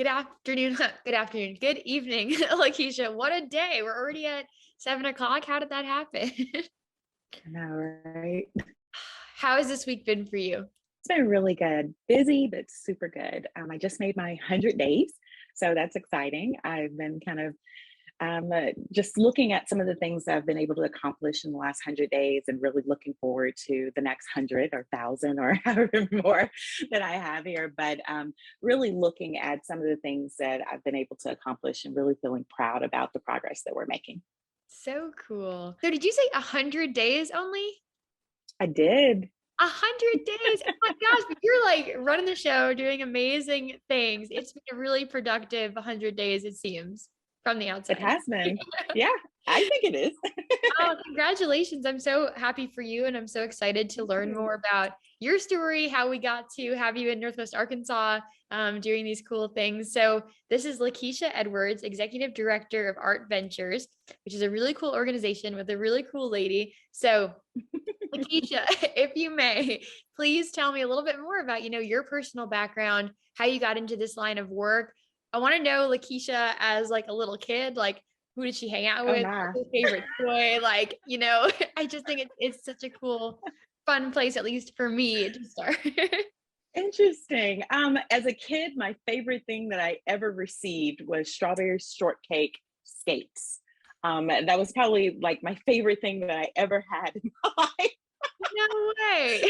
Good afternoon. Good afternoon. Good evening, Lakeisha. What a day. We're already at 7 o'clock. How did that happen? I know, right? How has this week been for you? It's been really good. Busy, but super good. I just made my 100 days, so that's exciting. I've been kind of just looking at some of the things that I've been able to accomplish in the last 100 days and really looking forward to the next 100 or 1,000 or however more that I have here. But really looking at some of the things that I've been able to accomplish and really feeling proud about the progress that we're making. So cool. So did you say 100 days only? I did. 100 days. Oh my gosh, but you're like running the show, doing amazing things. It's been a really productive 100 days, it seems, from the It outside. has been. Yeah, I think it is. Oh, congratulations. I'm so happy for you. And I'm so excited to Thank learn you. more about your story, how we got to have you in Northwest Arkansas doing these cool things. So, this is Lakeisha Edwards, Executive Director of Art Ventures, which is a really cool organization with a really cool lady. So, Lakeisha, if you may, please tell me a little bit more about, your personal background, how you got into this line of work. I want to know Lakeisha as like a little kid, like who did she hang out Oh with? my. What's her favorite toy? Like, I just think it's such a cool, fun place, at least for me to start. Interesting. As a kid, my favorite thing that I ever received was strawberry shortcake skates. That was probably like my favorite thing that I ever had in my life. No way.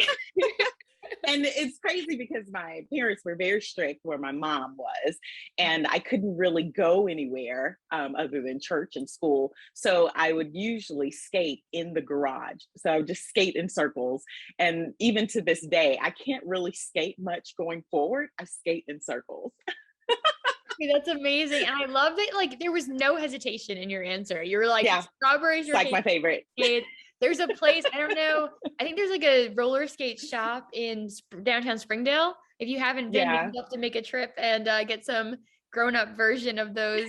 And it's crazy because my parents were very strict where my mom was, and I couldn't really go anywhere other than church and school. So I would usually skate in the garage. So I would just skate in circles. And even to this day, I can't really skate much going forward. I skate in circles. That's amazing. And I love that, like, there was no hesitation in your answer. You were like, Yeah, strawberries it's are like my favorite. There's a place, I don't know, I think there's like a roller skate shop in downtown Springdale. If you haven't been, maybe Yeah. you have to make a trip and get some grown-up version of those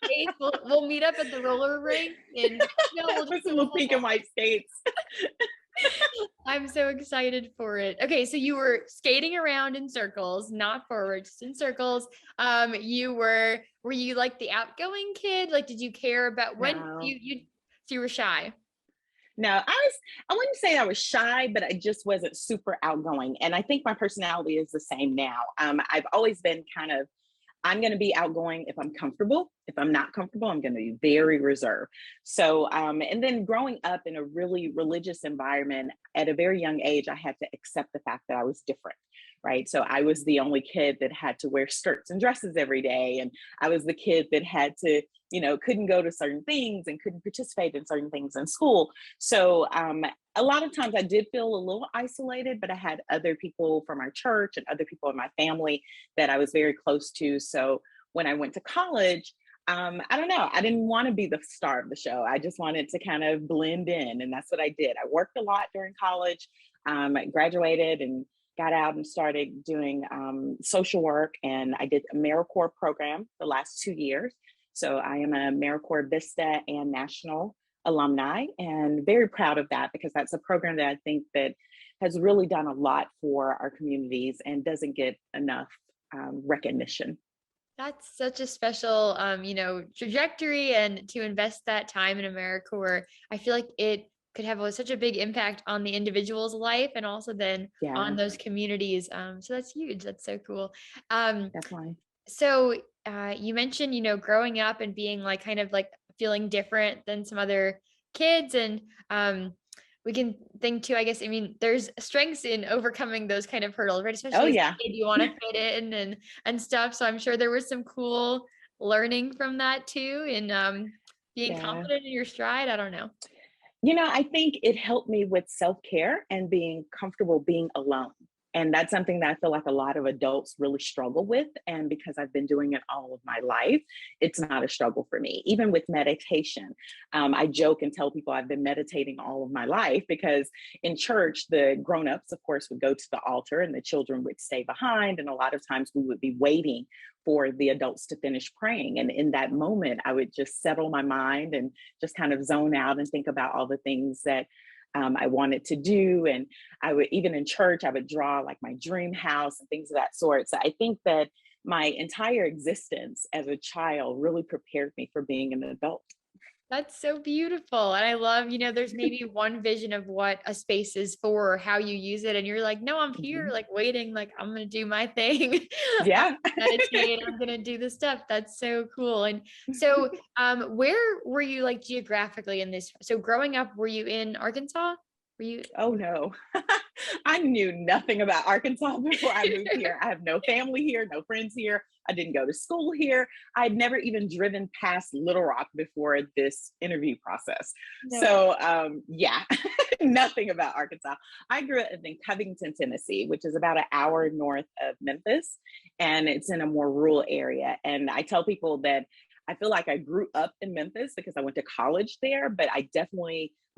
skates. We'll meet up at the roller rink and we'll just With some little pink and white skates. I'm so excited for it. Okay, so you were skating around in circles, not forward, just in circles. Were you like the outgoing kid? Like, did you care about when No. so you were shy? No, I wouldn't say I was shy, but I just wasn't super outgoing. And I think my personality is the same now. I've always been kind of, I'm going to be outgoing if I'm comfortable. If I'm not comfortable, I'm going to be very reserved. So, and then growing up in a really religious environment at a very young age, I had to accept the fact that I was different, right? So I was the only kid that had to wear skirts and dresses every day. And I was the kid that had to, couldn't go to certain things and couldn't participate in certain things in school. So a lot of times I did feel a little isolated, but I had other people from our church and other people in my family that I was very close to. So when I went to college, I don't know, I didn't want to be the star of the show. I just wanted to kind of blend in. And that's what I did. I worked a lot during college, I graduated and got out and started doing social work. And I did a AmeriCorps program the last 2 years. So I am a AmeriCorps Vista and National alumni, and very proud of that because that's a program that I think that has really done a lot for our communities and doesn't get enough recognition. That's such a special, trajectory, and to invest that time in AmeriCorps, I feel like it could have such a big impact on the individual's life and also then on Yeah, those communities. So that's huge. That's so cool. Um, definitely. so you mentioned, growing up and being like kind of like feeling different than some other kids, and we can think too, I guess, I mean, there's strengths in overcoming those kind of hurdles, right? Oh Especially as a yeah, kid, you want to fit in and stuff. So I'm sure there was some cool learning from that too, and being yeah. confident in your stride. I don't know. I think it helped me with self care and being comfortable being alone. And that's something that I feel like a lot of adults really struggle with. And because I've been doing it all of my life, it's not a struggle for me. Even with meditation, I joke and tell people I've been meditating all of my life because in church, the grown-ups, of course, would go to the altar and the children would stay behind. And a lot of times we would be waiting for the adults to finish praying. And in that moment, I would just settle my mind and just kind of zone out and think about all the things that I wanted to do. And I would, even in church, I would draw like my dream house and things of that sort. So I think that, my entire existence as a child really prepared me for being an adult. That's so beautiful. And I love, there's maybe one vision of what a space is for or how you use it. And you're like, no, I'm here, Mhm. like waiting, like I'm going to do my thing. I'm Yeah. gonna meditate. I'm going to do the stuff. That's so cool. And so, where were you like geographically in this? So growing up, were you in Arkansas? Were you? Oh no, I knew nothing about Arkansas before I moved here. I have no family here, no friends here. I didn't go to school here. I'd never even driven past Little Rock before this interview process. No. So yeah, nothing about Arkansas. I grew up in Covington, Tennessee, which is about an hour north of Memphis, and it's in a more rural area. And I tell people that I feel like I grew up in Memphis because I went to college there, but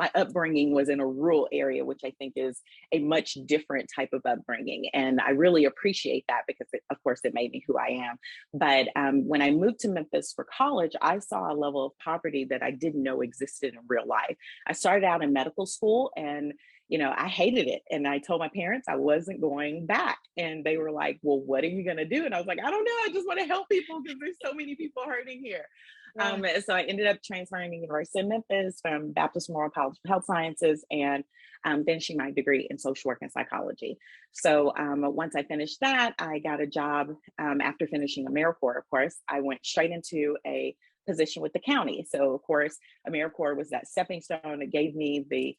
my upbringing was in a rural area, which I think is a much different type of upbringing. And I really appreciate that because, of course, it made me who I am. But when I moved to Memphis for college, I saw a level of poverty that I didn't know existed in real life. I started out in medical school and I hated it. And I told my parents I wasn't going back. And they were like, well, what are you going to do? And I was like, I don't know. I just want to help people because there's so many people hurting here. Yeah. So I ended up transferring to University of Memphis from Baptist Memorial College of Health Sciences and finishing my degree in social work and psychology. So once I finished that, I got a job after finishing AmeriCorps, of course. I went straight into a position with the county. So of course, AmeriCorps was that stepping stone that gave me the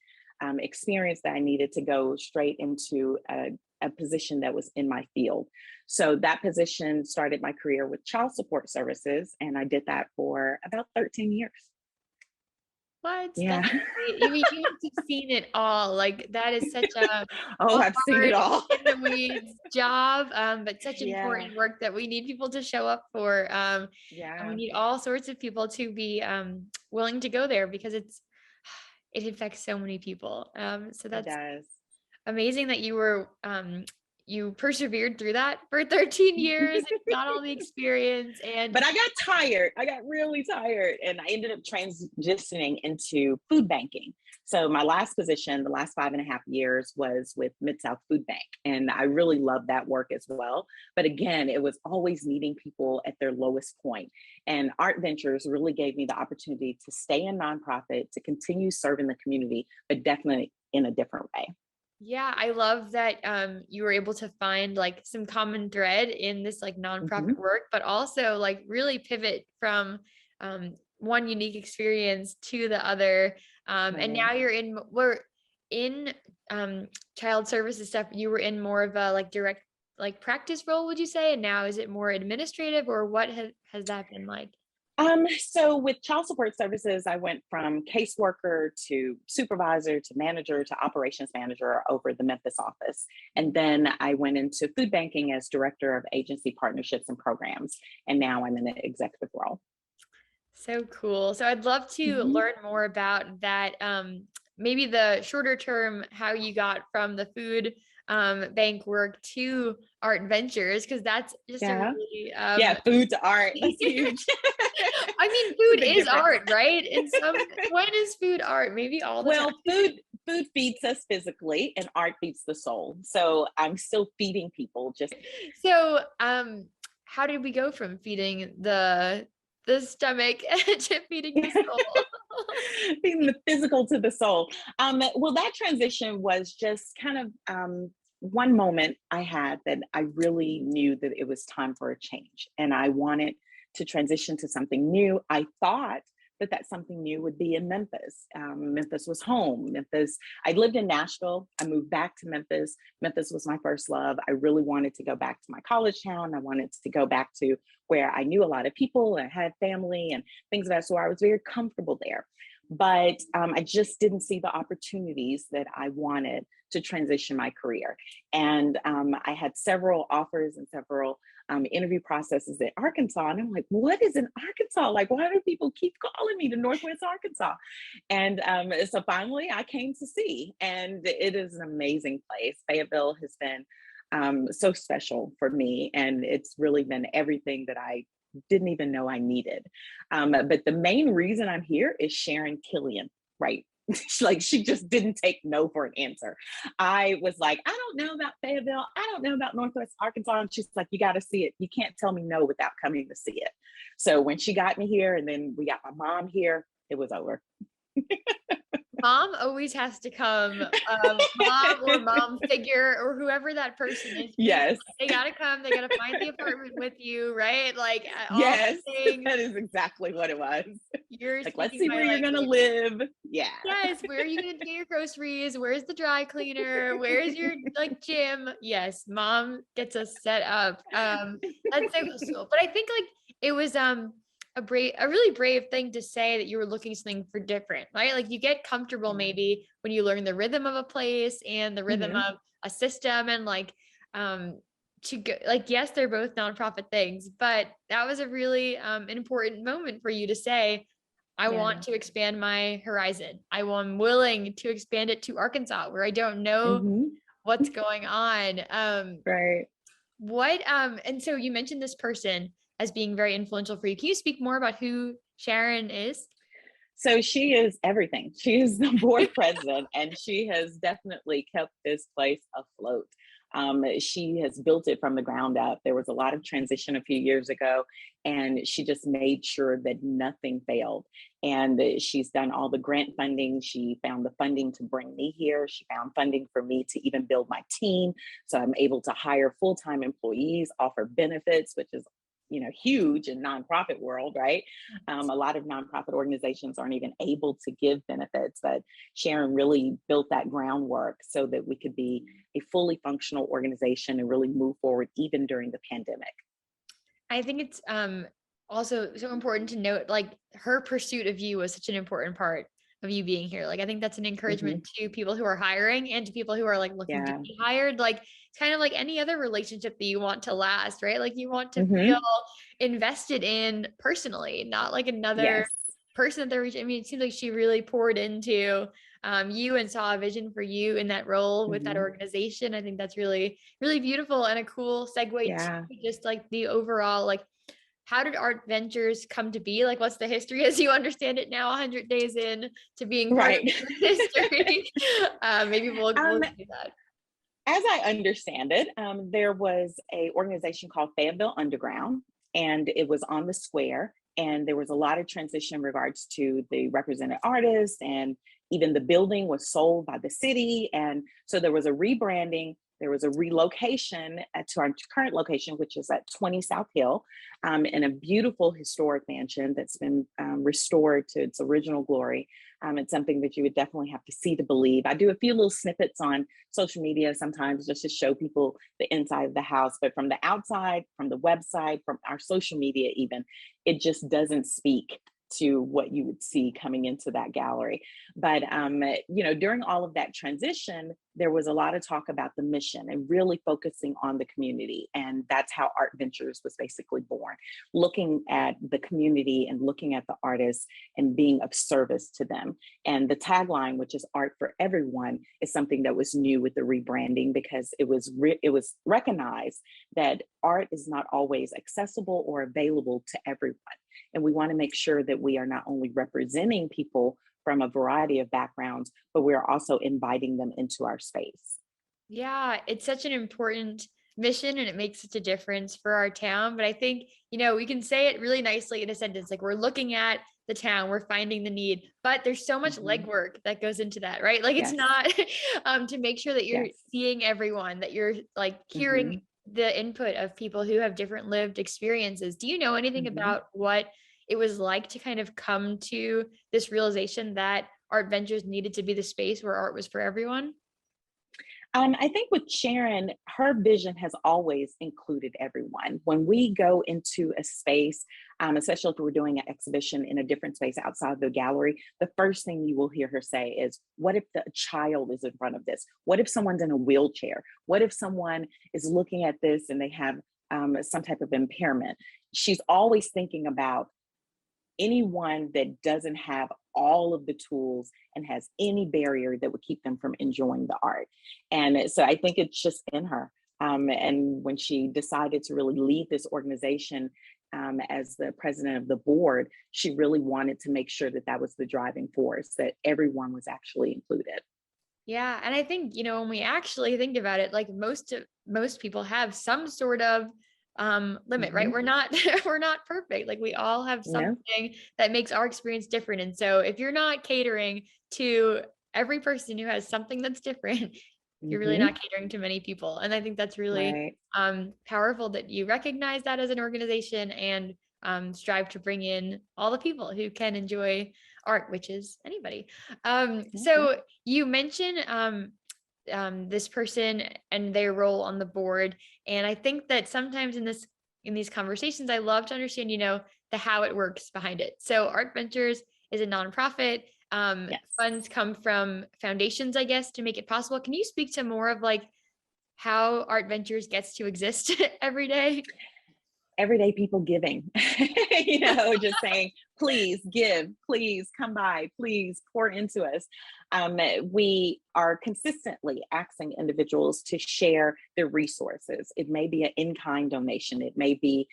experience that I needed to go straight into a position that was in my field. So that position started my career with child support services, and I did that for about 13 years. What? Yeah. That's great. You must have seen it all. Like that is such a Oh, I've seen it hard all. in the weeds job, but such Yeah. important work that we need people to show up for. And we Yeah. need all sorts of people to be willing to go there because it affects so many people. So It that's does. amazing that you persevered through that for 13 years and got all the experience and But I got tired. I got really tired, and I ended up transitioning into food banking. So my last position, the last 5.5 years, was with Mid-South Food Bank, and I really loved that work as well. But again, it was always meeting people at their lowest point. And Art Ventures really gave me the opportunity to stay in nonprofit, to continue serving the community, but definitely in a different way. yeah, I love that you were able to find like some common thread in this like nonprofit Mhm. work, but also like really pivot from one unique experience to the other. And Right. now we're in child services stuff. You were in more of a like direct like practice role, would you say? And now is it more administrative or what has that been like? So with child support services, I went from caseworker to supervisor to manager to operations manager over the Memphis office. And then I went into food banking as director of agency partnerships and programs. And now I'm in an executive role. So cool. So I'd love to Mhm. learn more about that. Maybe the shorter term, how you got from the food bank work to Art Ventures, because that's just a Yeah. really Yeah. Food to art. That's huge. I mean, It's a food big is difference. art, right? When is food art? Maybe all the time. Well, food feeds us physically and art feeds the soul. So I'm still feeding people just So, how did we go from feeding the stomach to feeding the soul? feeding the physical to the soul. Well, that transition was just kind of one moment I had that I really knew that it was time for a change and I wanted to transition to something new. I thought that something new would be in Memphis. Memphis was home. I lived in Nashville. I moved back to Memphis. Memphis was my first love. I really wanted to go back to my college town. I wanted to go back to where I knew a lot of people. I had family and things of that sort. I was very comfortable there. But I just didn't see the opportunities that I wanted to transition my career. And I had several offers and several interview processes in Arkansas. And I'm like, what is in Arkansas? Like, why do people keep calling me to Northwest Arkansas? And so finally I came to see, and it is an amazing place. Fayetteville has been so special for me. And it's really been everything that I didn't even know I needed. But the main reason I'm here is sharing Killian right like she just didn't take no for an answer. I was like, I don't know about Fayetteville. I don't know about Northwest Arkansas. And she's like, you got to see it. You can't tell me no without coming to see it. So when she got me here and then we got my mom here, it was over. Mom always has to come, mom or mom figure or whoever that person is. Yes. They gotta come, they gotta find the apartment with you, right? Like all Yes, the things. that is exactly what it was. You're Like, let's speaking see my where you're gonna language. live. Yeah. Yes, where are you gonna get your groceries? Where's the dry cleaner? Where's your like gym? Yes, mom gets us set up. That's so cool. But I think like it was a really brave thing to say that you were looking something for different, right? Like you get comfortable maybe when you learn the rhythm of a place and the rhythm of a system and like to go like yes, they're both nonprofit things, but that was a really important moment for you to say, I want to expand my horizon. I'm willing to expand it to Arkansas where I don't know what's going on. Right. And so you mentioned this person as being very influential for you. Can you speak more about who Sharon is? So she is everything. She is the board president, and she has definitely kept this place afloat. She has built it from the ground up. There was a lot of transition a few years ago, and she just made sure that nothing failed. And she's done all the grant funding. She found the funding to bring me here. She found funding for me to even build my team. So I'm able to hire full-time employees, offer benefits, which is huge in nonprofit world, right? A lot of nonprofit organizations aren't even able to give benefits, but Sharon really built that groundwork so that we could be a fully functional organization and really move forward even during the pandemic. I think it's also so important to note, like her pursuit of you was such an important part of you being here. Like, I think that's an encouragement to people who are hiring and to people who are like looking to be hired. Like, it's kind of like any other relationship that you want to last, right? Like you want to feel invested in personally, not like another person that they're reaching. I mean, it seems like she really poured into you and saw a vision for you in that role with that organization. I think that's really, really beautiful and a cool segue to just like the overall, like, how did Art Ventures come to be? Like, what's the history as you understand it now, 100 days in to being part of history? Maybe we'll do that. As I understand it, there was a organization called Fayetteville Underground, and it was on the square. And there was a lot of transition in regards to the represented artists, and even the building was sold by the city. And so there was a rebranding. There was a relocation to our current location, which is at 20 South Hill, in a beautiful historic mansion that's been restored to its original glory. It's something that you would definitely have to see to believe. I do a few little snippets on social media sometimes just to show people the inside of the house, but from the outside, from the website, from our social media even, it just doesn't speak to what you would see coming into that gallery. But, during all of that transition, there was a lot of talk about the mission and really focusing on the community. And that's how Art Ventures was basically born, looking at the community and looking at the artists and being of service to them. And the tagline, which is art for everyone, is something that was new with the rebranding, because it was recognized that art is not always accessible or available to everyone. And we want to make sure that we are not only representing people from a variety of backgrounds, but we're also inviting them into our space. Yeah, it's such an important mission and it makes such a difference for our town. But I think, we can say it really nicely in a sentence, like we're looking at the town, we're finding the need, but there's so much legwork that goes into that, right? Like it's not to make sure that you're seeing everyone, that you're like hearing the input of people who have different lived experiences. Do you know anything about what it was like to kind of come to this realization that Art Ventures needed to be the space where art was for everyone? I think with Sharon, her vision has always included everyone. When we go into a space, especially if we're doing an exhibition in a different space outside the gallery, the first thing you will hear her say is, what if the child is in front of this? What if someone's in a wheelchair? What if someone is looking at this and they have some type of impairment? She's always thinking about anyone that doesn't have all of the tools and has any barrier that would keep them from enjoying the art. And so I think it's just in her. And when she decided to really lead this organization, as the president of the board, she really wanted to make sure that that was the driving force, that everyone was actually included. Yeah. And I think, when we actually think about it, like most people have some sort of limit, right? Mm-hmm. We're not we're not perfect. Like we all have No. something that makes our experience different. And so if you're not catering to every person who has something that's different, you're really Mm-hmm. not catering to many people. And I think that's really Right. powerful that you recognize that as an organization and strive to bring in all the people who can enjoy art, which is anybody. Mm-hmm. So you mentioned this person and their role on the board, and I think that sometimes in these conversations, I love to understand, the how it works behind it. So Art Ventures is a nonprofit. Yes. Funds come from foundations, I guess, to make it possible. Can you speak to more of like how Art Ventures gets to exist every day? Everyday people giving, just saying, please give, please come by, please pour into us. We are consistently asking individuals to share their resources. It may be an in-kind donation. It may be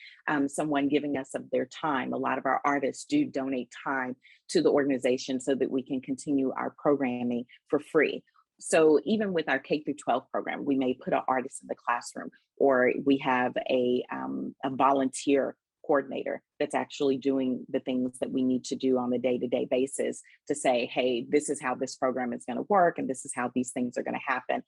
someone giving us of their time. A lot of our artists do donate time to the organization so that we can continue our programming for free. So even with our K through 12 program, we may put an artist in the classroom, or we have a volunteer coordinator that's actually doing the things that we need to do on a day-to-day basis to say, hey, this is how this program is going to work, and this is how these things are going to happen.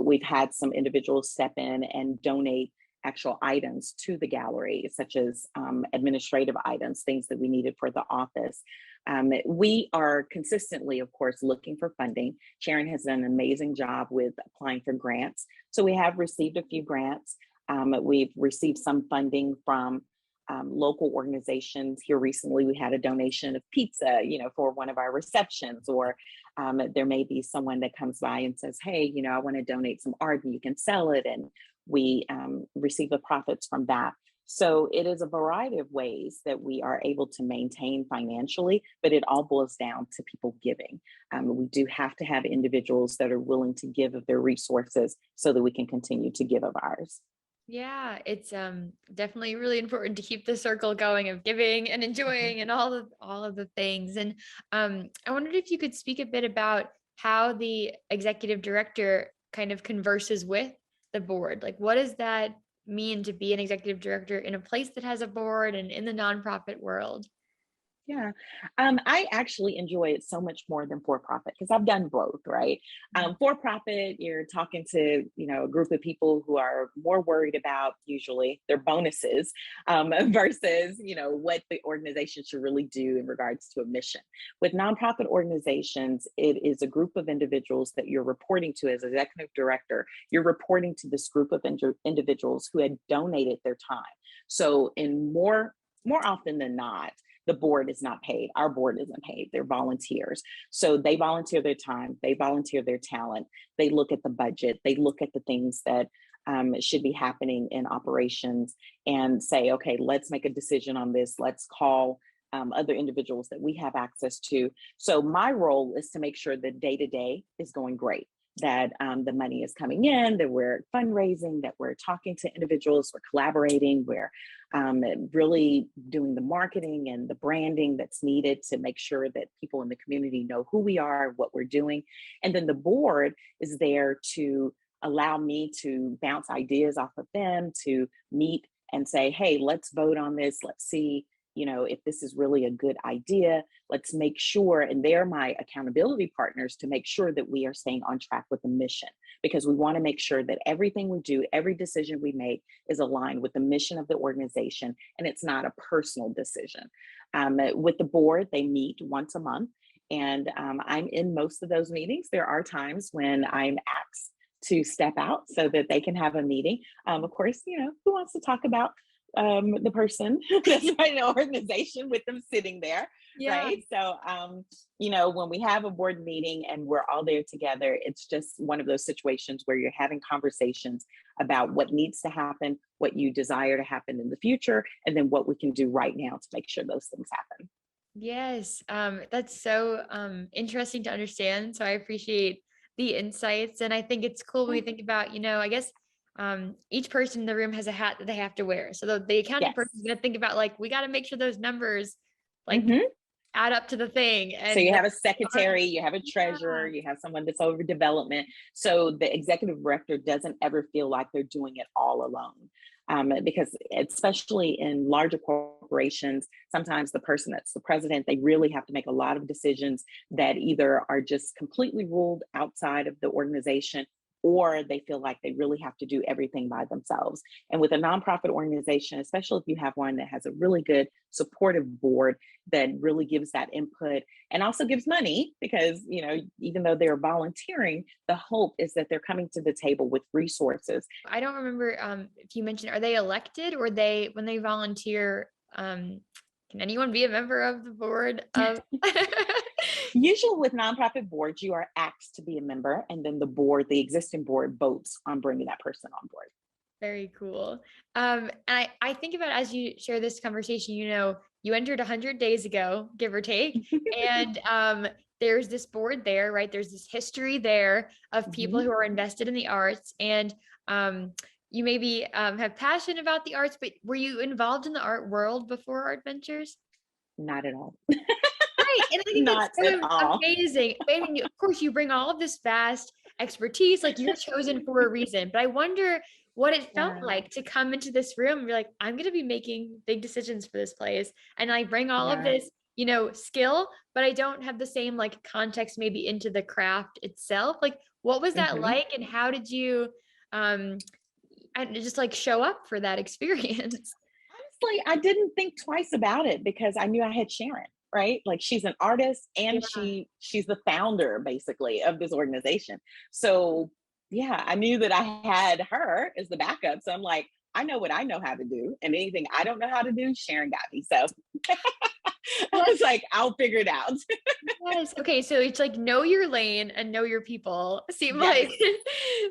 We've had some individuals step in and donate actual items to the gallery, such as administrative items, things that we needed for the office. We are consistently, of course, looking for funding. Sharon has done an amazing job with applying for grants. So we have received a few grants. We've received some funding from local organizations. Here recently, we had a donation of pizza, for one of our receptions, or there may be someone that comes by and says, hey, I want to donate some art and you can sell it. And we receive the profits from that. So it is a variety of ways that we are able to maintain financially, but it all boils down to people giving. We do have to have individuals that are willing to give of their resources so that we can continue to give of ours. Yeah, it's definitely really important to keep the circle going of giving and Mhm. enjoying and all of the things. And I wondered if you could speak a bit about how the executive director kind of converses with the board. Like, what does that mean to be an executive director in a place that has a board and in the nonprofit world? Yeah, I actually enjoy it so much more than for profit because I've done both, right? Mhm. For profit, you're talking to a group of people who are more worried about usually their bonuses versus what the organization should really do in regards to a mission. With nonprofit organizations, it is a group of individuals that you're reporting to as executive director. You're reporting to this group of individuals who had donated their time. So in more often than not, the board is not paid. Our board isn't paid. They're volunteers. So they volunteer their time, they volunteer their talent, they look at the budget, they look at the things that should be happening in operations and say, okay, let's make a decision on this. Let's call other individuals that we have access to. So my role is to make sure that day to day is going great, that the money is coming in, that we're fundraising, that we're talking to individuals, we're collaborating, we're really doing the marketing and the branding that's needed to make sure that people in the community know who we are, what we're doing. And then the board is there to allow me to bounce ideas off of them, to meet and say, hey, let's vote on this. Let's see, if this is really a good idea. Let's make sure, and they're my accountability partners to make sure that we are staying on track with the mission, because we want to make sure that everything we do, every decision we make is aligned with the mission of the organization, and it's not a personal decision. With the board, they meet once a month, and I'm in most of those meetings. There are times when I'm asked to step out so that they can have a meeting. Of course, who wants to talk about the person that's running an organization with them sitting there, Yeah. right? So, when we have a board meeting and we're all there together, it's just one of those situations where you're having conversations about what needs to happen, what you desire to happen in the future, and then what we can do right now to make sure those things happen. Yes, that's so interesting to understand. So I appreciate the insights, and I think it's cool when we think about, I guess each person in the room has a hat that they have to wear. So the accounting Yes. person is going to think about like, we got to make sure those numbers like Mhm. add up to the thing. So And you have a secretary, you have a treasurer, yeah. you have someone that's over development. So the executive director doesn't ever feel like they're doing it all alone. Because especially in larger corporations, sometimes the person that's the president, they really have to make a lot of decisions that either are just completely ruled outside of the organization, or they feel like they really have to do everything by themselves. And with a nonprofit organization, especially if you have one that has a really good supportive board that really gives that input and also gives money, because even though they're volunteering, the hope is that they're coming to the table with resources. I don't remember if you mentioned, are they elected, or they, when they volunteer, can anyone be a member of the board of? Usually with nonprofit boards, you are asked to be a member, and then the existing board votes on bringing that person on board. Very cool. And I think about, as you share this conversation, you entered 100 days ago, give or take, and there's this board there, right? There's this history there of people who are invested in the arts, and you maybe have passion about the arts, but were you involved in the art world before Art Ventures? Not at all. Right. And I think that's Not at so all. amazing. I mean, of course, you bring all of this vast expertise, like you're chosen for a reason. But I wonder what it felt Yeah. like to come into this room. You're like, I'm going to be making big decisions for this place. And I bring all of Yeah. this, skill, but I don't have the same like context maybe into the craft itself. Like, what was that Mhm. like? And how did you and just like show up for that experience? Honestly, I didn't think twice about it because I knew I had Sharon, right? Like she's an artist and Yeah. she's the founder basically of this organization. So yeah, I knew that I had her as the backup. So I'm like, I know what I know how to do, and anything I don't know how to do, Sharon got me. So I was like, I'll figure it out. Yes. Okay. So it's like know your lane and know your people seem Yes. like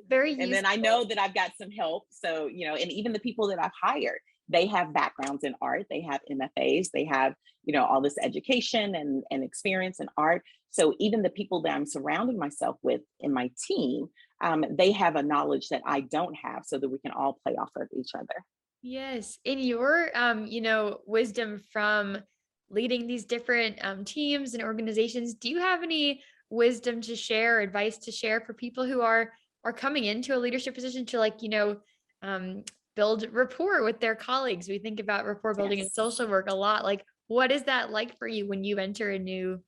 very And then I useful. know that I've got some help. So, and even the people that I've hired, they have backgrounds in art, they have MFAs, they have, all this education and experience in art. So even the people that I'm surrounding myself with in my team, they have a knowledge that I don't have, so that we can all play off of each other. Yes. In your, wisdom from leading these different teams and organizations, do you have any wisdom to share, advice to share for people who are coming into a leadership position to like, um, build rapport with their colleagues? We think about rapport building in Yes. social work a lot. Like, what is that like for you when you enter a new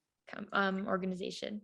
organization?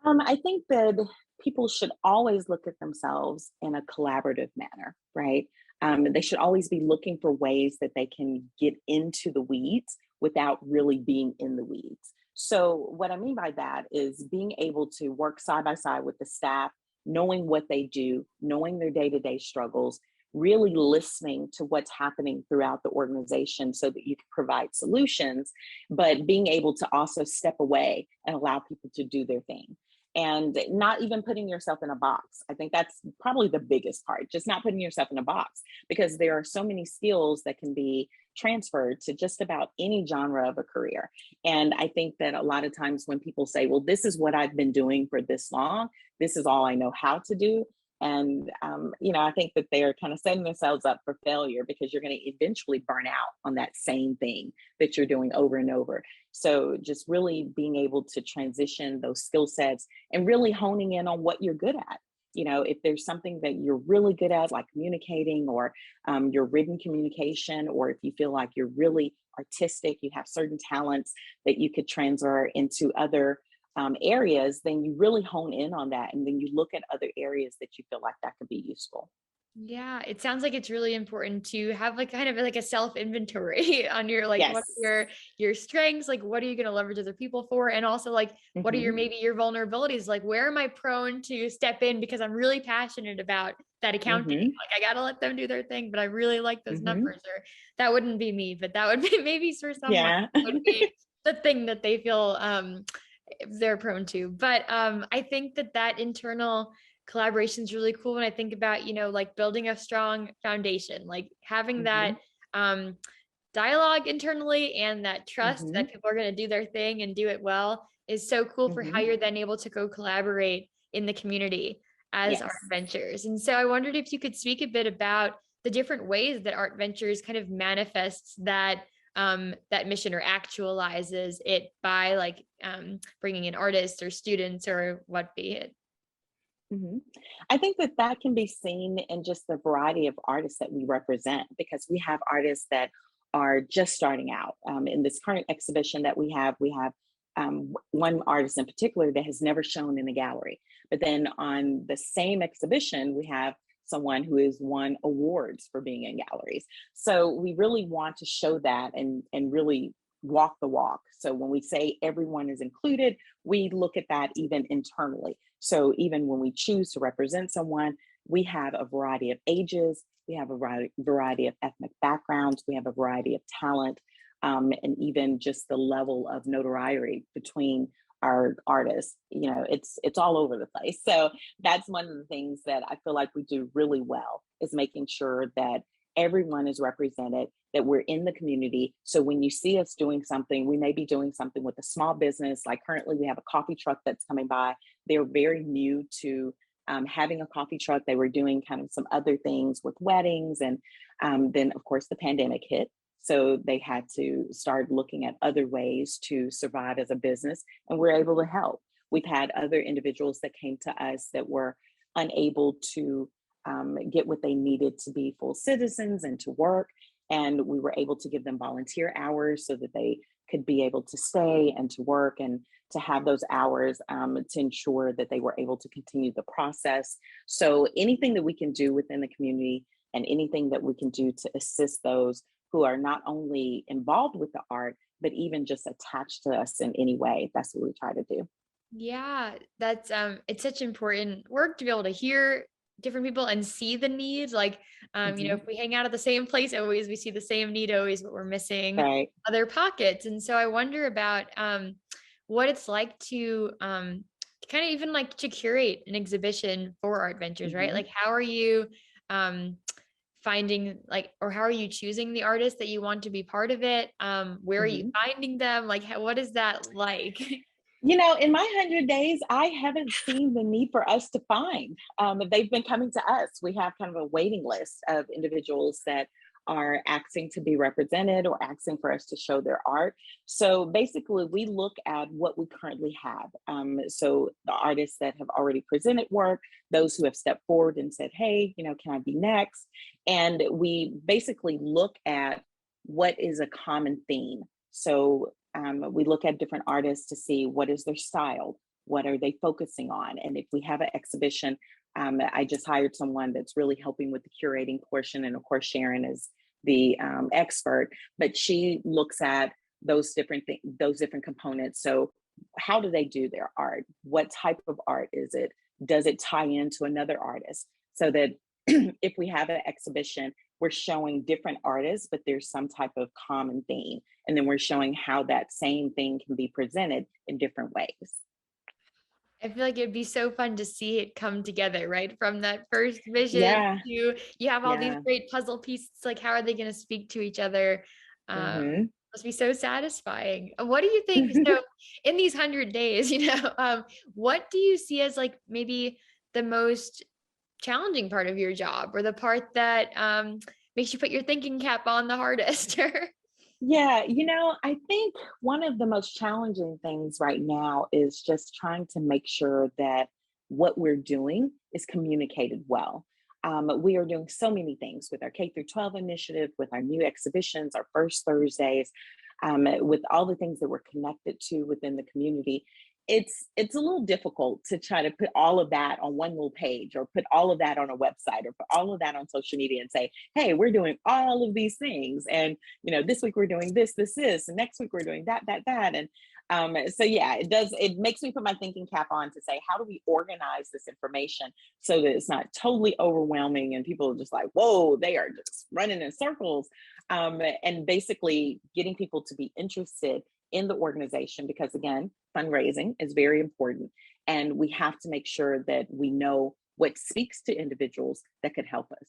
I think that people should always look at themselves in a collaborative manner, right? They should always be looking for ways that they can get into the weeds without really being in the weeds. So, what I mean by that is being able to work side by side with the staff, knowing what they do, knowing their day to day struggles, really listening to what's happening throughout the organization so that you can provide solutions, but being able to also step away and allow people to do their thing, and not even putting yourself in a box. I think that's probably the biggest part, just not putting yourself in a box, because there are so many skills that can be transferred to just about any genre of a career. And I think that a lot of times when people say, well, this is what I've been doing for this long, this is all I know how to do. And, I think that they're kind of setting themselves up for failure, because you're going to eventually burn out on that same thing that you're doing over and over. So just really being able to transition those skill sets and really honing in on what you're good at. If there's something that you're really good at, like communicating, or your written communication, or if you feel like you're really artistic, you have certain talents that you could transfer into other areas, then you really hone in on that. And then you look at other areas that you feel like that could be useful. Yeah, it sounds like it's really important to have like kind of like a self inventory on your like what Yes. are your strengths, like what are you going to leverage other people for, and also like what are your Hmm. maybe your vulnerabilities, like where am I prone to step in because I'm really passionate about that accounting, Hmm. like I got to let them do their thing, but I really like those Hmm. numbers, or that wouldn't be me, but that would be maybe for someone Yeah. would be the thing that they feel they're prone to. But I think that internal collaboration is really cool when I think about, like building a strong foundation, like having that Hmm. um, dialogue internally and that trust Hmm. that people are going to do their thing and do it well is so cool for how Hmm. you're then able to go collaborate in the community. as Art Yes. Ventures. And so I wondered if you could speak a bit about the different ways that Art Ventures kind of manifests that mission or actualizes it by like bringing in artists or students or what be it. Mhm. I think that that can be seen in just the variety of artists that we represent, because we have artists that are just starting out. In this current exhibition that we have one artist in particular that has never shown in a gallery. But then on the same exhibition, we have someone who has won awards for being in galleries. So we really want to show that and really walk the walk. So when we say everyone is included, we look at that even internally. So even when we choose to represent someone, we have a variety of ages, we have a variety of ethnic backgrounds, we have a variety of talent, and even just the level of notoriety between our artists. You know, it's all over the place. So that's one of the things that I feel like we do really well, is making sure that everyone is represented, that we're in the community. So when you see us doing something, we may be doing something with a small business. Like currently we have a coffee truck that's coming by. They're very new to having a coffee truck. They were doing kind of some other things with weddings. And then of course the pandemic hit. So they had to start looking at other ways to survive as a business, and we're able to help. We've had other individuals that came to us that were unable to get what they needed to be full citizens and to work. And we were able to give them volunteer hours so that they could be able to stay and to work and to have those hours to ensure that they were able to continue the process. So anything that we can do within the community and anything that we can do to assist those who are not only involved with the art, but even just attached to us in any way, that's what we try to do. Yeah, that's it's such important work to be able to hear different people and see the needs. Like Mhm. if we hang out at the same place always, we see the same need always, but we're missing Right. other pockets. And so I wonder about what it's like to kind of even like to curate an exhibition for Art Ventures, right? Mhm. Like how are you um finding like, or how are you choosing the artists that you want to be part of it? Where are you Mhm. finding them? Like what is that like? You know, in my 100 days, I haven't seen the need for us to find. They've been coming to us. We have kind of a waiting list of individuals that are asking to be represented or asking for us to show their art. So basically, we look at what we currently have. So the artists that have already presented work, those who have stepped forward and said, hey, you know, can I be next? And we basically look at what is a common theme. So we look at different artists to see what is their style, what are they focusing on, and if we have an exhibition, I just hired someone that's really helping with the curating portion, and of course Sharon is the expert, but she looks at those different things, those different components. So how do they do their art? What type of art is it? Does it tie into another artist? So that if we have an exhibition, we're showing different artists, but there's some type of common theme. And then we're showing how that same thing can be presented in different ways. I feel like it'd be so fun to see it come together, right? From that first vision Yeah, to you have all these yeah. great puzzle pieces. Like, how are they going to speak to each other? Hmm. Must be so satisfying. What do you think? So, in these 100 days, what do you see as like maybe the most challenging part of your job, or the part that makes you put your thinking cap on the hardest? Yeah, you know, I think one of the most challenging things right now is just trying to make sure that what we're doing is communicated well. We are doing so many things with our K through 12 initiative, with our new exhibitions, our first Thursdays, with all the things that we're connected to within the community. It's a little difficult to try to put all of that on one little page, or put all of that on a website, or put all of that on social media and say, hey, we're doing all of these things. And you know, this week we're doing this, and next week we're doing that. And so yeah, it makes me put my thinking cap on to say, how do we organize this information so that it's not totally overwhelming and people are just like, whoa, they are just running in circles. And basically getting people to be interested in the organization, because again, fundraising is very important. And we have to make sure that we know what speaks to individuals that could help us.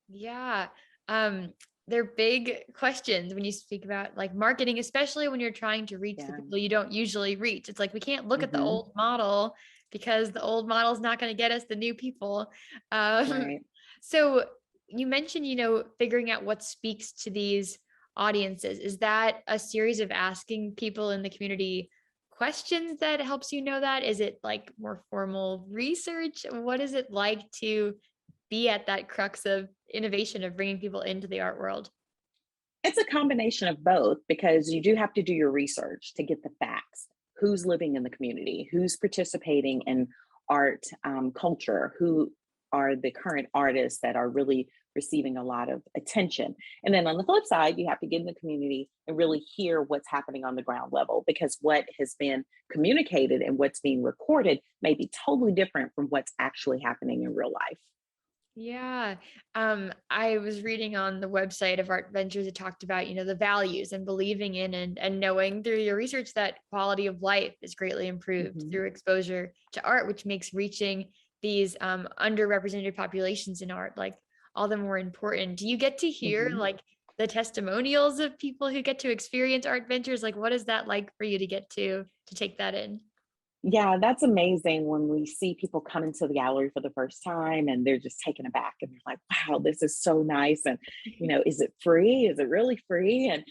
Yeah. Um, they're big questions when you speak about like marketing, especially when you're trying to reach the Yeah. people you don't usually reach. It's like we can't look at the Hmm. old model because the old model is not going to get us the new people. Um, Right. so you mentioned, figuring out what speaks to these audiences. Is that a series of asking people in the community questions that helps you know that? Is it like more formal research? What is it like to be at that crux of innovation of bringing people into the art world? It's a combination of both because you do have to do your research to get the facts. Who's living in the community? Who's participating in art culture? Who are the current artists that are really receiving a lot of attention? And then on the flip side, you have to get in the community and really hear what's happening on the ground level because what has been communicated and what's being recorded may be totally different from what's actually happening in real life. Yeah. I was reading on the website of Art Ventures, it talked about, the values and believing in and knowing through your research that quality of life is greatly improved Mhm. through exposure to art, which makes reaching these underrepresented populations in art like all the more important. Do you get to hear Mhm. like the testimonials of people who get to experience Art Ventures? Like, what is that like for you to get to take that in? Yeah, that's amazing when we see people come into the gallery for the first time and they're just taken aback and they're like, wow, this is so nice. And, is it free? Is it really free? And,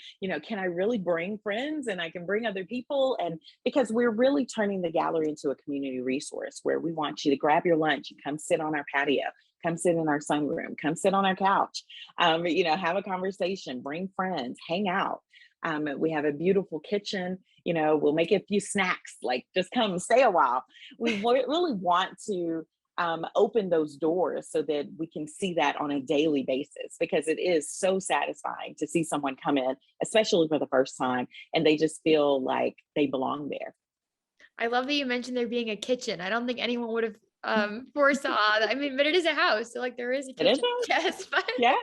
can I really bring friends and I can bring other people? And because we're really turning the gallery into a community resource where we want you to grab your lunch and come sit on our patio, come sit in our sunroom, come sit on our couch, have a conversation, bring friends, hang out. We have a beautiful kitchen. We'll make a few snacks, like just come stay a while. Really want to open those doors so that we can see that on a daily basis because it is so satisfying to see someone come in, especially for the first time, and they just feel like they belong there. I love that you mentioned there being a kitchen. I don't think anyone would have foresaw that. I mean, but it is a house, so like there is a It is kitchen, us. yes, but Yeah.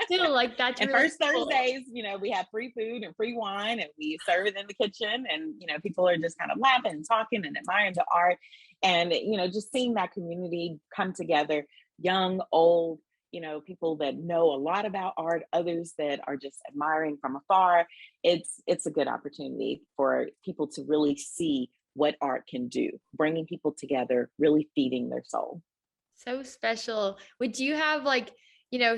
still, like that's And really first cool. Thursdays, we have free food and free wine, and we serve it in the kitchen. And people are just kind of laughing and talking and admiring the art, and just seeing that community come together, young, old, people that know a lot about art, others that are just admiring from afar. It's a good opportunity for people to really see what art can do, bringing people together, really feeding their soul. So special. Would you have like,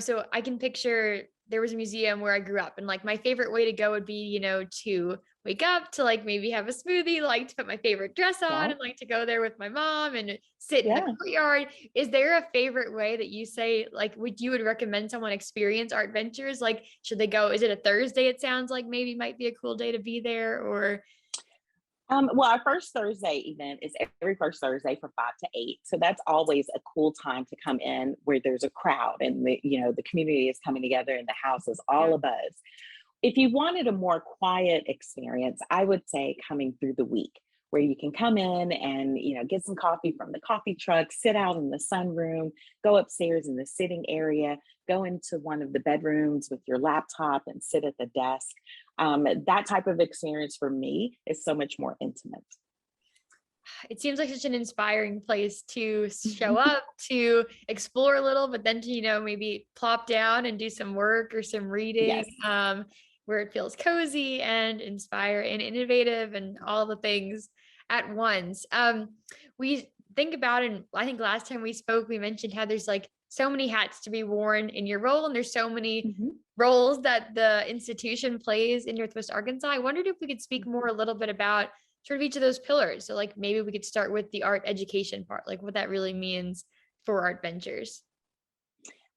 so I can picture there was a museum where I grew up and like my favorite way to go would be, to wake up to like maybe have a smoothie, like to put my favorite dress on Yeah, and like to go there with my mom and sit in the yeah. courtyard. Is there a favorite way that you say like would recommend someone experience Art Ventures? Like should they go? Is it a Thursday? It sounds like maybe might be a cool day to be there or Well, our first Thursday event is every first Thursday from 5 to 8. So that's always a cool time to come in where there's a crowd and the community is coming together and the house is yeah. all abuzz. If you wanted a more quiet experience, I would say coming through the week where you can come in and get some coffee from the coffee truck, sit out in the sunroom, go upstairs in the sitting area, go into one of the bedrooms with your laptop and sit at the desk. That type of experience for me is so much more intimate. It seems like such an inspiring place to show up, to explore a little, but then to, maybe plop down and do some work or some reading, Yes. where it feels cozy and inspire and innovative and all the things at once. We think about, and I think last time we spoke, we mentioned how there's like so many hats to be worn in your role, and there's so many Mhm. roles that the institution plays in Northwest Arkansas. I wondered if we could speak more a little bit about sort of each of those pillars. So like maybe we could start with the art education part, like what that really means for Art Ventures.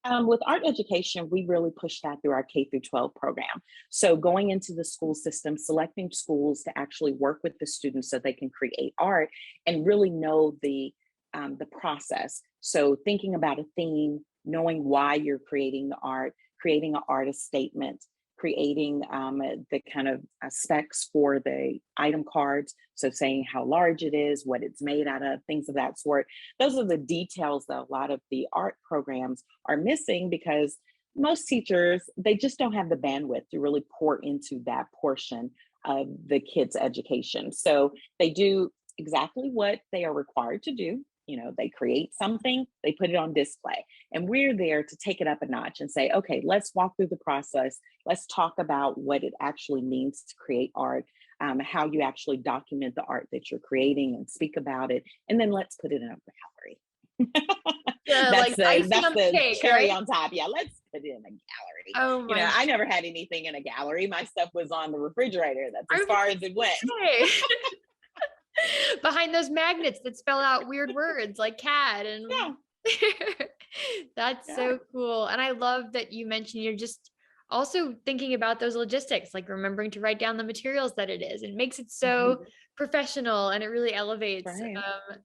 With art education, we really push that through our K through 12 program. So going into the school system, selecting schools to actually work with the students so they can create art and really know the process. So thinking about a theme, knowing why you're creating the art, creating an artist statement, creating the kind of specs for the item cards. So saying how large it is, what it's made out of, things of that sort. Those are the details that a lot of the art programs are missing because most teachers, they just don't have the bandwidth to really pour into that portion of the kids' education. So they do exactly what they are required to do. They create something, they put it on display, and we're there to take it up a notch and say, okay, let's walk through the process. Let's talk about what it actually means to create art. how you actually document the art that you're creating and speak about it, and then let's put it in a gallery. Like icing That's on the the cake, cherry right? on top. Yeah, let's put it in a gallery. Oh You know, my, I never had anything in a gallery. My stuff was on the refrigerator. That's I as was far as it went. gonna say. Behind those magnets that spell out weird words like cat and Yeah, that's yeah. so cool. And I love that you mentioned you're just also thinking about those logistics, like remembering to write down the materials that it is. It makes it so Mhm. professional and it really elevates Right.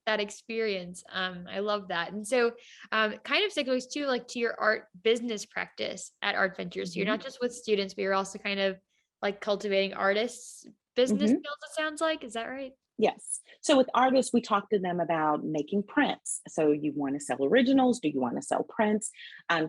that experience. I love that. And so kind of segues too, like to your art business practice at Art Ventures. So you're Mhm. not just with students, but you're also kind of like cultivating artists' business Mhm. skills, it sounds like. Is that right? Yes. So with artists, we talk to them about making prints. So you want to sell originals? Do you want to sell prints?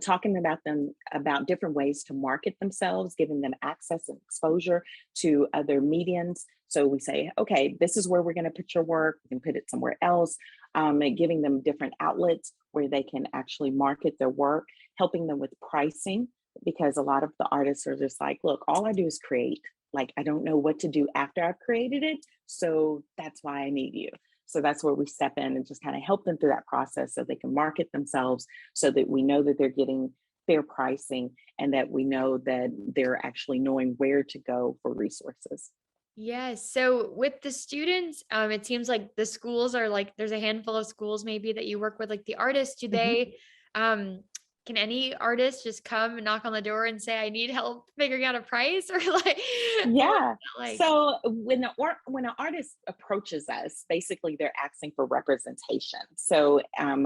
Talking about them about different ways to market themselves, giving them access and exposure to other mediums. So we say, okay, this is where we're going to put your work. We can put it somewhere else. And giving them different outlets where they can actually market their work, helping them with pricing, because a lot of the artists are just like, look, all I do is create. Like, I don't know what to do after I've created it. So that's why I need you. So that's where we step in and just kind of help them through that process so they can market themselves, so that we know that they're getting fair pricing and that we know that they're actually knowing where to go for resources. Yes. So with the students, it seems like the schools are like there's a handful of schools maybe that you work with, like the artists. Do Mhm. they can any artist just come and knock on the door and say, I need help figuring out a price or like what's Yeah. that like? So when an artist approaches us, basically they're asking for representation. So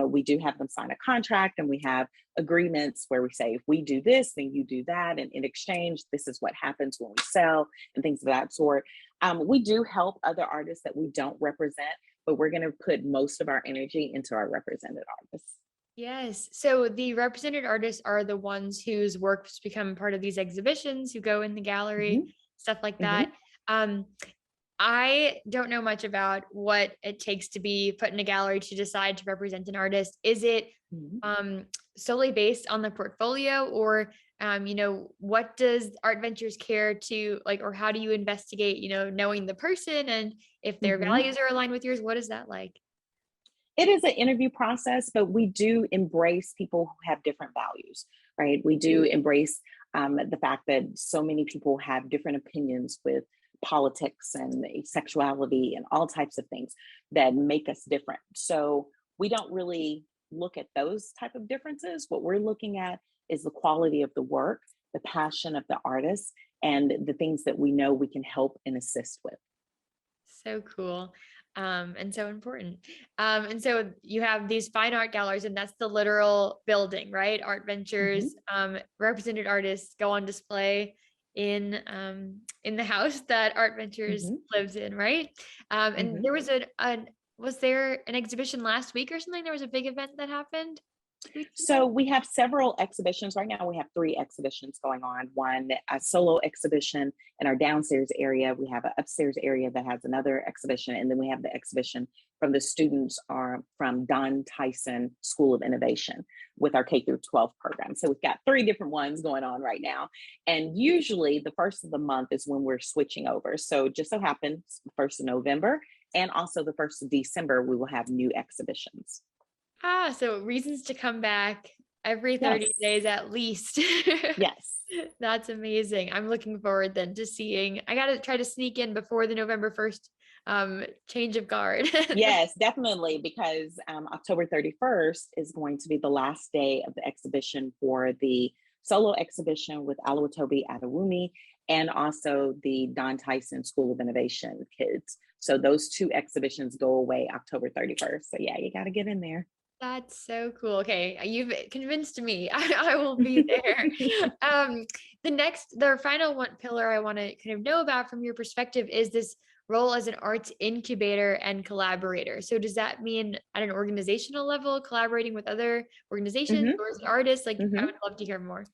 we do have them sign a contract, and we have agreements where we say, if we do this, then you do that, and in exchange, this is what happens when we sell and things of that sort. We do help other artists that we don't represent, but we're going to put most of our energy into our represented artists. Yes. So the represented artists are the ones whose works become part of these exhibitions, who go in the gallery, Hmm. stuff like Hmm. that. Um, I don't know much about what it takes to be put in a gallery to decide to represent an artist. Is it Hmm. um, solely based on the portfolio, or what does Art Ventures care to like, or how do you investigate, knowing the person and if their Hmm. values are aligned with yours? What is that like? It is an interview process, but we do embrace people who have different values, right? We do embrace the fact that so many people have different opinions with politics and sexuality and all types of things that make us different. So we don't really look at those type of differences. What we're looking at is the quality of the work, the passion of the artist, and the things that we know we can help and assist with. So cool. And so important. And so you have these fine art galleries, and that's the literal building, right? Art Ventures, Mhm. represented artists go on display in the house that Art Ventures Mhm. lives in, right? And Mhm. there was was there an exhibition last week or something? There was a big event that happened 2 weeks ago. So we have several exhibitions. Right now we have three exhibitions going on. One, a solo exhibition in our downstairs area. We have an upstairs area that has another exhibition. And then we have the exhibition from the students are from Don Tyson School of Innovation with our K through 12 program. So we've got three different ones going on right now. And usually the first of the month is when we're switching over. So just so happens the 1st of November and also the 1st of December, we will have new exhibitions. So reasons to come back every 30 Yes. days at least. Yes. That's amazing. I'm looking forward then to seeing. I got to try to sneak in before the November 1st change of guard. Yes, definitely, because October 31st is going to be the last day of the exhibition for the solo exhibition with Alawatobi Adewumi and also the Don Tyson School of Innovation kids. So those two exhibitions go away October 31st. So yeah, you got to get in there. That's so cool. Okay, you've convinced me. I will be there. Um, the final one pillar I want to kind of know about from your perspective is this role as an arts incubator and collaborator. So does that mean at an organizational level, collaborating with other organizations Hmm. or as an artist? Like, I Hmm. would love to hear more.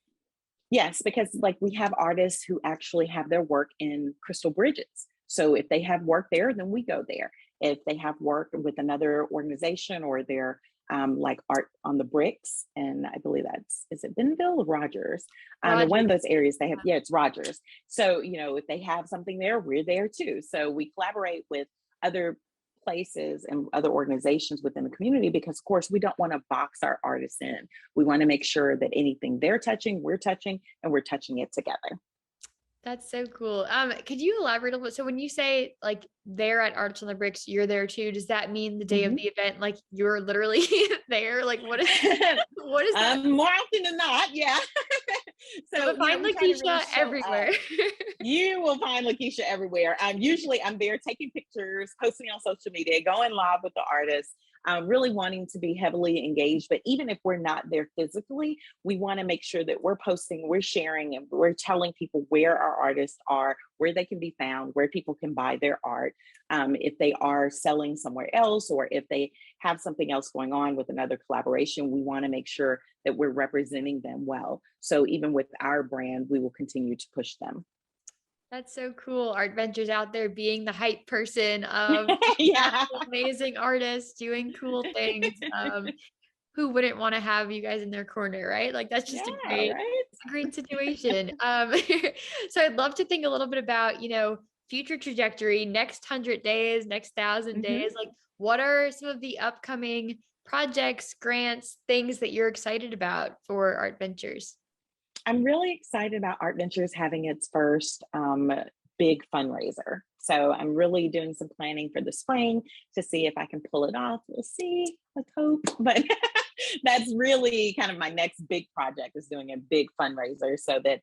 Yes, because like we have artists who actually have their work in Crystal Bridges. So if they have work there, then we go there. If they have work with another organization or they're like Art on the Bricks, and I believe is it Bentonville or Rogers? In one Roger. of those areas they have, yeah, it's Rogers. So, if they have something there, we're there too. So we collaborate with other places and other organizations within the community, because of course we don't want to box our artists in. We want to make sure that anything they're touching, we're touching, and we're touching it together. That's so cool. Could you elaborate a little bit? So when you say like they're at Arts on the Bricks, you're there too. Does that mean the day of the event, like you're literally there? Like what is what is that? More often than not, yeah. So Find we try to really Lakeisha show everywhere. up. You will find Lakeisha everywhere. Usually I'm there taking pictures, posting on social media, going live with the artists, really wanting to be heavily engaged. But even if we're not there physically, we want to make sure that we're posting, we're sharing, and we're telling people where our artists are, where they can be found, where people can buy their art. If they are selling somewhere else, or if they have something else going on with another collaboration, we want to make sure that we're representing them well. So even with our brand, we will continue to push them. That's so cool. Art Ventures out there being the hype person of Yeah. amazing artists doing cool things. Who wouldn't want to have you guys in their corner, right? Like that's just Yeah, right. a great situation. So I'd love to think a little bit about, future trajectory, next 100 days, next 1,000 days. Like what are some of the upcoming projects, grants, things that you're excited about for Art Ventures? I'm really excited about Art Ventures having its first big fundraiser. So I'm really doing some planning for the spring to see if I can pull it off. We'll see, let's hope. But that's really kind of my next big project, is doing a big fundraiser so that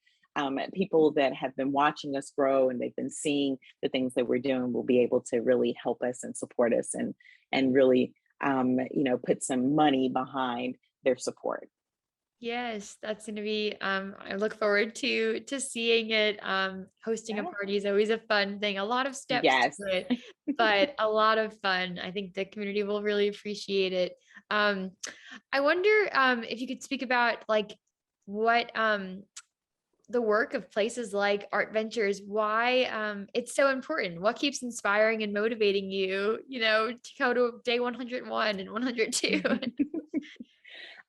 people that have been watching us grow and they've been seeing the things that we're doing will be able to really help us and support us, and really put some money behind their support. Yes, that's going to be, I look forward to seeing it. Hosting a Yeah. party is always a fun thing, a lot of steps Yes. to it, but a lot of fun. I think the community will really appreciate it. Um, I wonder, if you could speak about like what, the work of places like Art Ventures, why, it's so important. What keeps inspiring and motivating you, to go to day 101 and 102?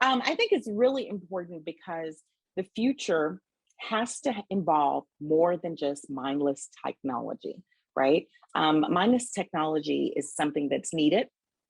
I think it's really important because the future has to involve more than just mindless technology, right? Mindless technology is something that's needed,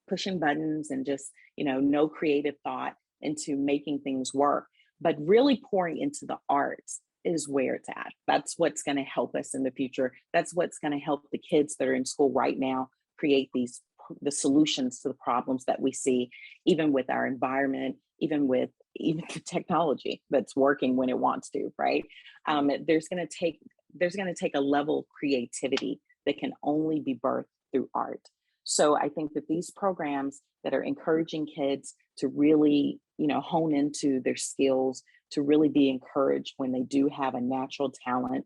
pushing buttons and just, no creative thought into making things work. But really pouring into the arts is where it's at. That's what's going to help us in the future. That's what's going to help the kids that are in school right now create the solutions to the problems that we see, even with our environment, even the technology that's working when it wants to, right? There's going to take a level of creativity that can only be birthed through art. So I think that these programs that are encouraging kids to really, hone into their skills, to really be encouraged when they do have a natural talent,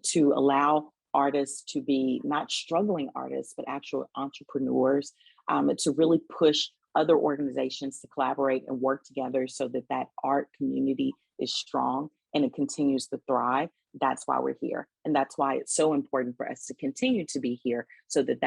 to allow artists to be not struggling artists, but actual entrepreneurs, to really push other organizations to collaborate and work together so that that art community is strong and it continues to thrive. That's why we're here. And that's why it's so important for us to continue to be here, so that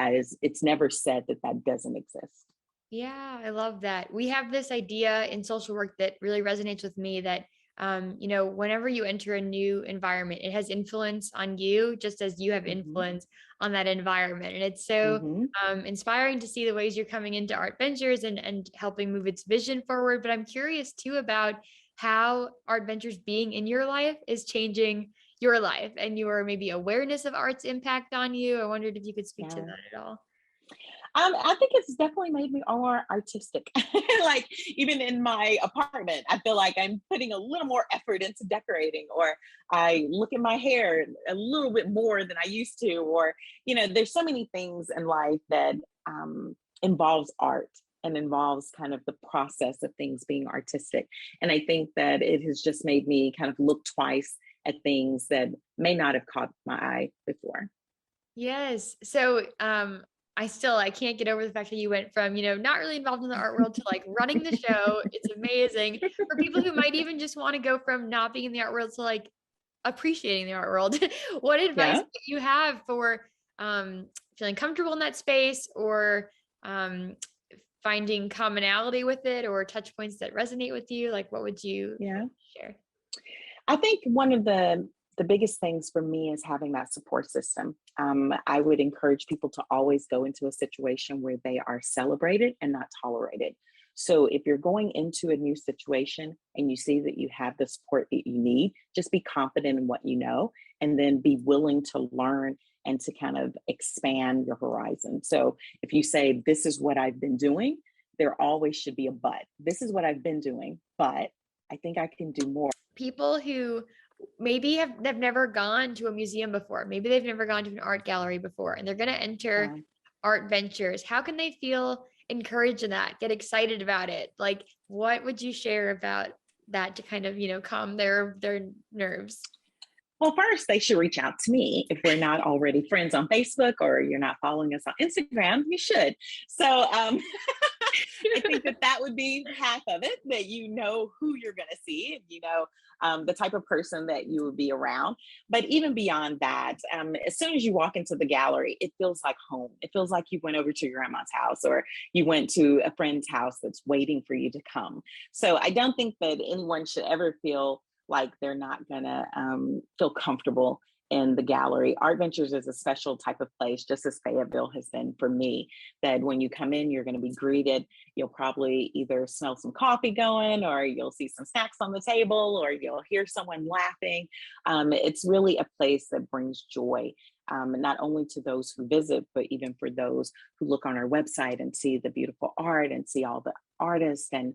it's never said that that doesn't exist. Yeah, I love that. We have this idea in social work that really resonates with me that, whenever you enter a new environment, it has influence on you just as you have Mm-hmm. influence on that environment. And it's so Mm-hmm. inspiring to see the ways you're coming into Art Ventures and helping move its vision forward. But I'm curious too about how Art Ventures being in your life is changing your life and your maybe awareness of art's impact on you. I wondered if you could speak to Yeah. that at all. I think it's definitely made me more artistic. Like even in my apartment, I feel like I'm putting a little more effort into decorating, or I look at my hair a little bit more than I used to, or there's so many things in life that involves art and involves kind of the process of things being artistic. And I think that it has just made me kind of look twice at things that may not have caught my eye before. Yes. So, I can't get over the fact that you went from, not really involved in the art world to like running the show. It's amazing for people who might even just want to go from not being in the art world to like appreciating the art world. What advice Yeah. do you have for feeling comfortable in that space, or um finding commonality with it or touch points that resonate with you? Like, what would you Yeah. share? I think one of the biggest things for me is having that support system. I would encourage people to always go into a situation where they are celebrated and not tolerated. So if you're going into a new situation and you see that you have the support that you need, just be confident in what you know, and then be willing to learn and to kind of expand your horizon. So if you say, this is what I've been doing, there always should be a but. This is what I've been doing, but I think I can do more. People who maybe they've never gone to a museum before, maybe they've never gone to an art gallery before, and they're going to enter Art Ventures. How can they feel encouraged in that, get excited about it? Like, what would you share about that to kind of, calm their nerves? Well, first, they should reach out to me. If we're not already friends on Facebook or you're not following us on Instagram, you should. So I think that would be half of it, that you know who you're going to see, and you know the type of person that you would be around. But even beyond that, as soon as you walk into the gallery, it feels like home. It feels like you went over to your grandma's house, or you went to a friend's house that's waiting for you to come. So I don't think that anyone should ever feel like they're not gonna feel comfortable in the gallery. Art Ventures is a special type of place, just as Fayetteville has been for me, that when you come in, you're gonna be greeted. You'll probably either smell some coffee going, or you'll see some snacks on the table, or you'll hear someone laughing. It's really a place that brings joy, not only to those who visit, but even for those who look on our website and see the beautiful art and see all the artists. And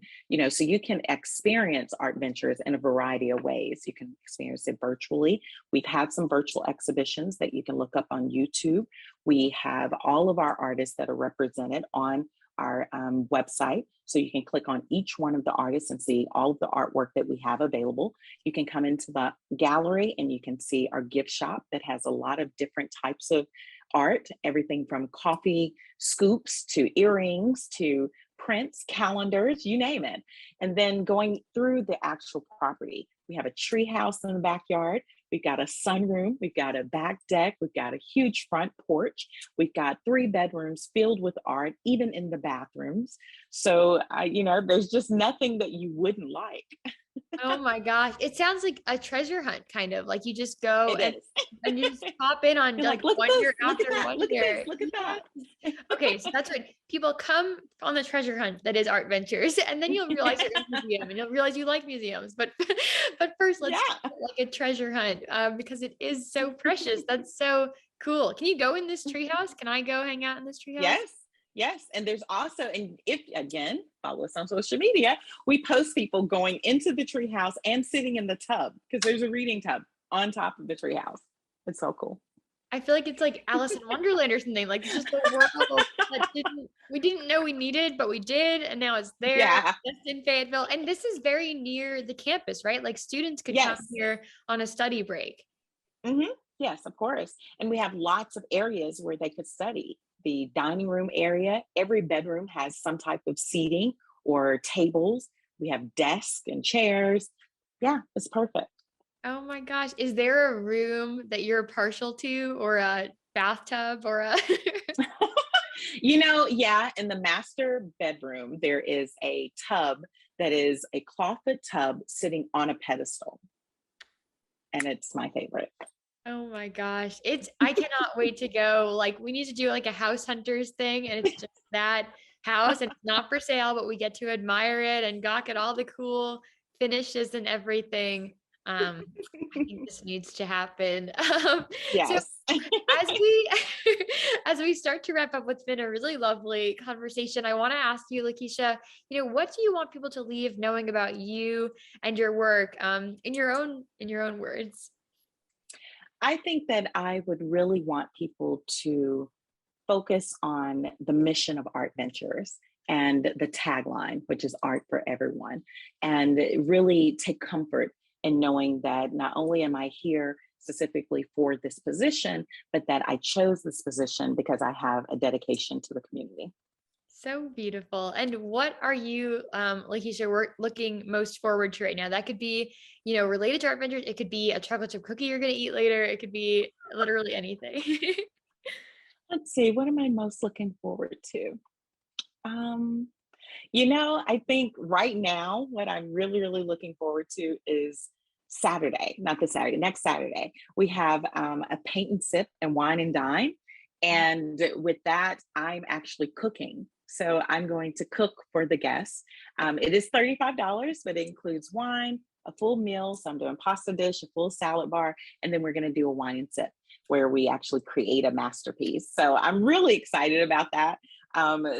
so you can experience Art Ventures in a variety of ways. You can experience it virtually. We've had some virtual exhibitions that you can look up on YouTube. We have all of our artists that are represented on our website. So you can click on each one of the artists and see all of the artwork that we have available. You can come into the gallery and you can see our gift shop that has a lot of different types of art, everything from coffee scoops to earrings to prints, calendars, you name it. And then going through the actual property, we have a tree house in the backyard. We've got a sunroom. We've got a back deck. We've got a huge front porch. We've got 3 bedrooms filled with art, even in the bathrooms. So, there's just nothing that you wouldn't like. Oh my gosh. It sounds like a treasure hunt, kind of like you just go and you just pop in on You're like, look at wonder this, look after at that, wonder. look at this, look at that. Okay, so that's right. People come on the treasure hunt that is Art Ventures, and then you'll realize you're in a museum, and you'll realize you like museums. But first, let's do like a treasure hunt, because it is so precious. That's so cool. Can you go in this treehouse? Can I go hang out in this treehouse? Yes. And there's also, and if again, follow us on social media, we post people going into the treehouse and sitting in the tub, because there's a reading tub on top of the treehouse. It's so cool. I feel like it's like Alice in Wonderland or something. Like, it's just a world that we didn't know we needed, but we did, and now it's there. Yeah. Just in Fayetteville, and this is very near the campus, right? Like, students could come here on a study break. Mm-hmm. Yes, of course. And we have lots of areas where they could study. The dining room area, every bedroom has some type of seating or tables. We have desks and chairs. Yeah, it's perfect. Oh my gosh. Is there a room that you're partial to, or a bathtub, or a Yeah, in the master bedroom, there is a tub that is a clawfoot tub sitting on a pedestal. And it's my favorite. Oh my gosh. I cannot wait to go. Like, we need to do like a house hunters thing, and it's just that house, and it's not for sale, but we get to admire it and gawk at all the cool finishes and everything. I think this needs to happen. So Yes. as we as we start to wrap up what's been a really lovely conversation, I want to ask you, Lakeisha, what do you want people to leave knowing about you and your work, in your own words? I think that I would really want people to focus on the mission of Art Ventures and the tagline, which is art for everyone, and really take comfort in knowing that not only am I here specifically for this position, but that I chose this position because I have a dedication to the community. So beautiful. And what are you, Lakeisha, we're looking most forward to right now? That could be, related to Art Ventures. It could be a chocolate chip cookie you're going to eat later. It could be literally anything. Let's see, what am I most looking forward to? I think right now, what I'm really, really looking forward to is Saturday, not this Saturday, next Saturday. We have a paint and sip and wine and dine. And with that, I'm actually cooking. So I'm going to cook for the guests. It is $35, but it includes wine, a full meal. So I'm doing pasta dish, a full salad bar, and then we're going to do a wine and sip where we actually create a masterpiece. So I'm really excited about that,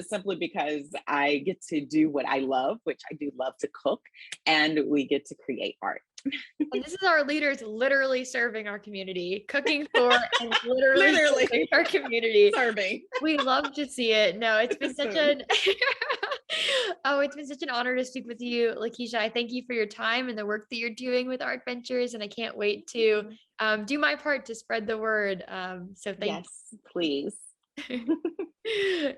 simply because I get to do what I love, which I do love to cook, and we get to create art. And this is our leaders literally serving our community, cooking for and literally Literally. serving our community. Serving. We love to see it. No, it's been such Soon. an it's been such an honor to speak with you, Lakeisha. I thank you for your time and the work that you're doing with Art Ventures, and I can't wait to do my part to spread the word. So thank Yes, please. you.